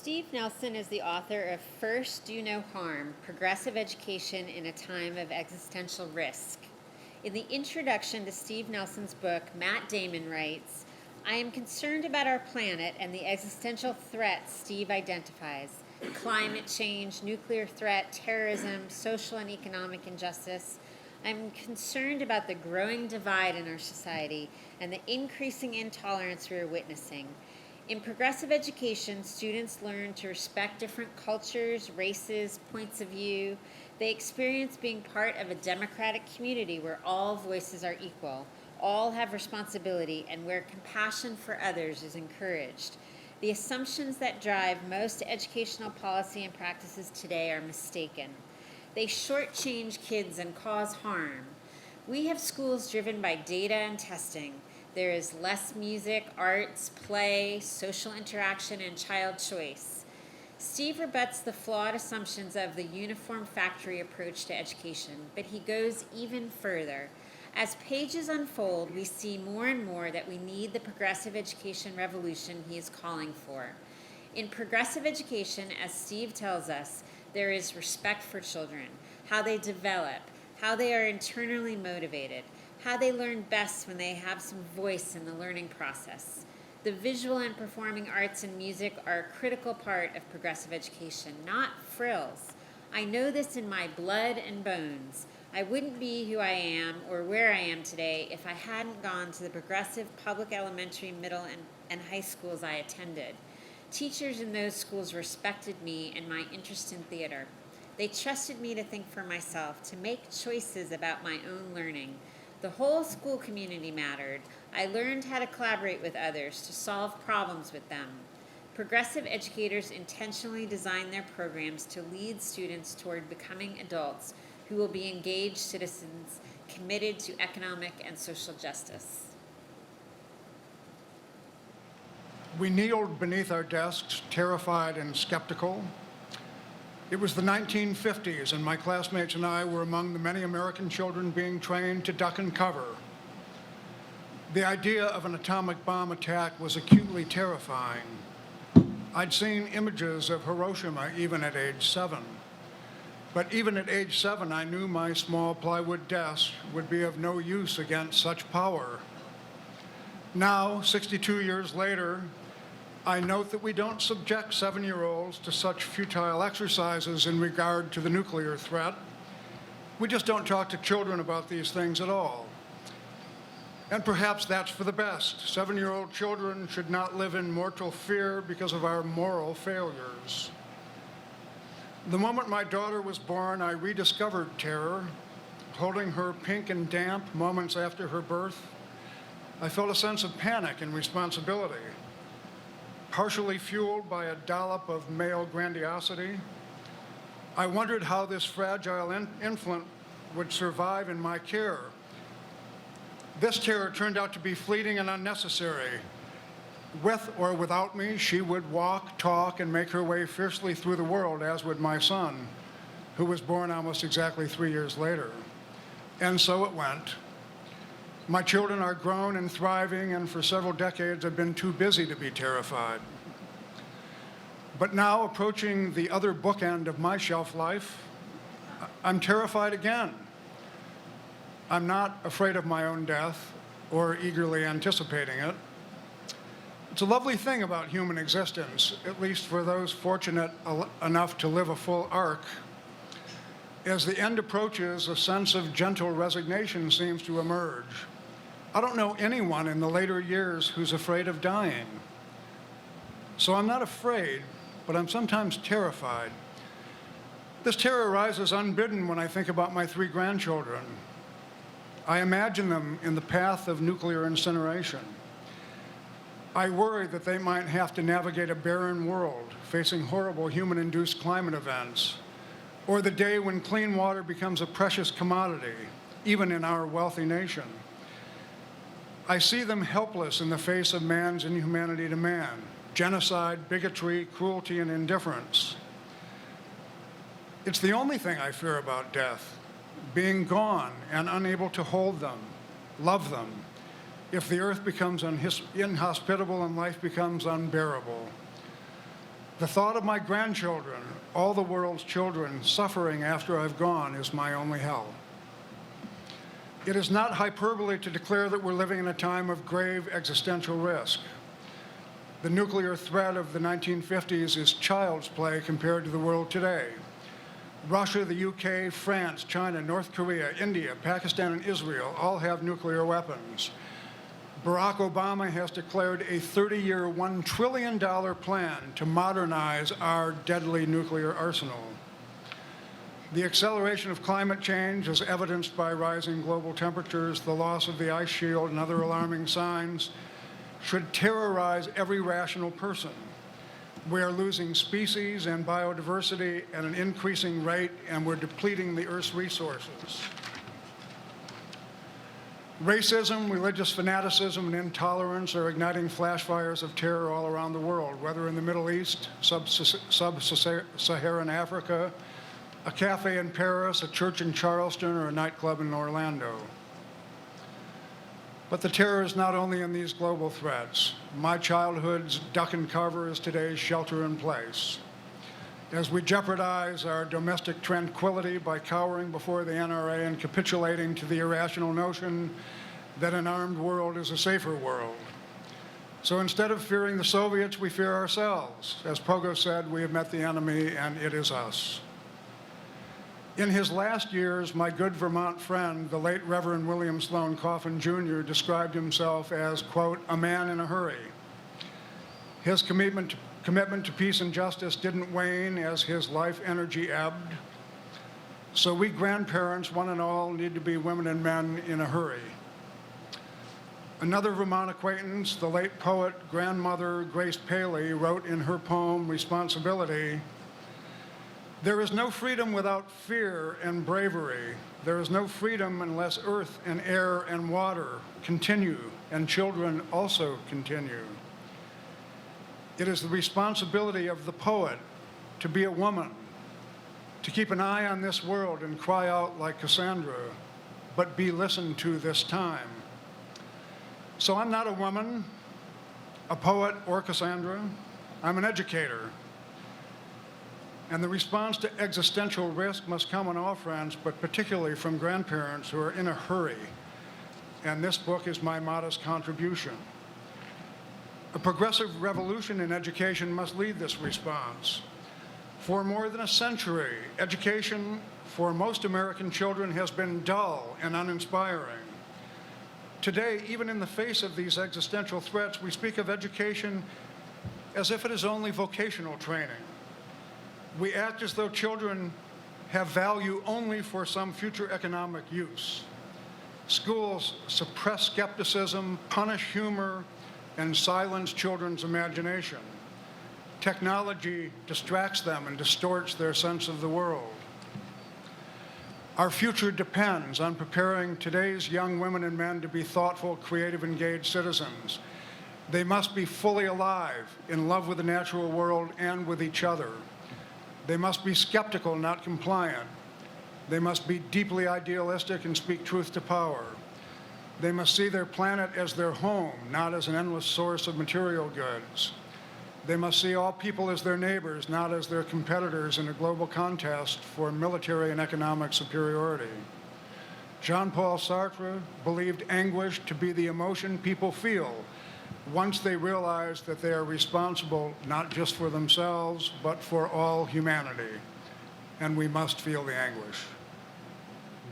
Steve Nelson is the author of First Do No Harm, Progressive Education in a Time of Existential Risk. In the introduction to Steve Nelson's book, Matt Damon writes, "I am concerned about our planet and the existential threats Steve identifies: climate change, nuclear threat, terrorism, social and economic injustice. I'm concerned about the growing divide in our society and the increasing intolerance we are witnessing. In progressive education, students learn to respect different cultures, races, points of view. They experience being part of a democratic community where all voices are equal, all have responsibility, and where compassion for others is encouraged. The assumptions that drive most educational policy and practices today are mistaken. They shortchange kids and cause harm. We have schools driven by data and testing. There is less music, arts, play, social interaction, and child choice." Steve rebuts the flawed assumptions of the uniform factory approach to education, but he goes even further. As pages unfold, we see more and more that we need the progressive education revolution he is calling for. In progressive education, as Steve tells us, there is respect for children, how they develop, how they are internally motivated, how they learn best when they have some voice in the learning process. The visual and performing arts and music are a critical part of progressive education, not frills. I know this in my blood and bones. I wouldn't be who I am or where I am today if I hadn't gone to the progressive public elementary, middle, and high schools I attended. Teachers in those schools respected me and my interest in theater. They trusted me to think for myself, to make choices about my own learning. The whole school community mattered. I learned how to collaborate with others, to solve problems with them. Progressive educators intentionally design their programs to lead students toward becoming adults who will be engaged citizens committed to economic and social justice. We kneeled beneath our desks, terrified and skeptical. It was the 1950s, and my classmates and I were among the many American children being trained to duck and cover. The idea of an atomic bomb attack was acutely terrifying. I'd seen images of Hiroshima even at age 7. But even at age 7, I knew my small plywood desk would be of no use against such power. Now, 62 years later, I note that we don't subject 7-year-olds to such futile exercises in regard to the nuclear threat. We just don't talk to children about these things at all. And perhaps that's for the best. 7-year-old children should not live in mortal fear because of our moral failures. The moment my daughter was born, I rediscovered terror. Holding her pink and damp moments after her birth, I felt a sense of panic and responsibility. Partially fueled by a dollop of male grandiosity, I wondered how this fragile infant would survive in my care. This terror turned out to be fleeting and unnecessary. With or without me, she would walk, talk, and make her way fiercely through the world, as would my son, who was born almost exactly 3 years later. And so it went. My children are grown and thriving, and for several decades have been too busy to be terrified. But now, approaching the other bookend of my shelf life, I'm terrified again. I'm not afraid of my own death or eagerly anticipating it. It's a lovely thing about human existence, at least for those fortunate enough to live a full arc. As the end approaches, a sense of gentle resignation seems to emerge. I don't know anyone in the later years who's afraid of dying. So I'm not afraid, but I'm sometimes terrified. This terror arises unbidden when I think about my 3 grandchildren. I imagine them in the path of nuclear incineration. I worry that they might have to navigate a barren world, facing horrible human-induced climate events, or the day when clean water becomes a precious commodity, even in our wealthy nation. I see them helpless in the face of man's inhumanity to man, genocide, bigotry, cruelty, and indifference. It's the only thing I fear about death, being gone and unable to hold them, love them, if the earth becomes inhospitable and life becomes unbearable. The thought of my grandchildren, all the world's children, suffering after I've gone is my only hell. It is not hyperbole to declare that we're living in a time of grave existential risk. The nuclear threat of the 1950s is child's play compared to the world today. Russia, the UK, France, China, North Korea, India, Pakistan, and Israel all have nuclear weapons. Barack Obama has declared a 30-year, $1 trillion plan to modernize our deadly nuclear arsenal. The acceleration of climate change, as evidenced by rising global temperatures, the loss of the ice shield, and other alarming signs, should terrorize every rational person. We are losing species and biodiversity at an increasing rate, and we're depleting the Earth's resources. Racism, religious fanaticism, and intolerance are igniting flash fires of terror all around the world, whether in the Middle East, sub-Saharan Africa, a cafe in Paris, a church in Charleston, or a nightclub in Orlando. But the terror is not only in these global threats. My childhood's duck and cover is today's shelter in place. As we jeopardize our domestic tranquility by cowering before the NRA and capitulating to the irrational notion that an armed world is a safer world. So instead of fearing the Soviets, we fear ourselves. As Pogo said, we have met the enemy, and it is us. In his last years, my good Vermont friend, the late Reverend William Sloane Coffin Jr., described himself as, quote, a man in a hurry. His commitment to peace and justice didn't wane as his life energy ebbed. So we grandparents, one and all, need to be women and men in a hurry. Another Vermont acquaintance, the late poet grandmother Grace Paley, wrote in her poem, Responsibility, there is no freedom without fear and bravery. There is no freedom unless earth and air and water continue, and children also continue. It is the responsibility of the poet to be a woman, to keep an eye on this world and cry out like Cassandra, but be listened to this time. So I'm not a woman, a poet, or Cassandra. I'm an educator. And the response to existential risk must come on all fronts, but particularly from grandparents who are in a hurry. And this book is my modest contribution. A progressive revolution in education must lead this response. For more than a century, education for most American children has been dull and uninspiring. Today, even in the face of these existential threats, we speak of education as if it is only vocational training. We act as though children have value only for some future economic use. Schools suppress skepticism, punish humor, and silence children's imagination. Technology distracts them and distorts their sense of the world. Our future depends on preparing today's young women and men to be thoughtful, creative, engaged citizens. They must be fully alive, in love with the natural world and with each other. They must be skeptical, not compliant. They must be deeply idealistic and speak truth to power. They must see their planet as their home, not as an endless source of material goods. They must see all people as their neighbors, not as their competitors in a global contest for military and economic superiority. Jean-Paul Sartre believed anguish to be the emotion people feel once they realize that they are responsible not just for themselves, but for all humanity. And we must feel the anguish.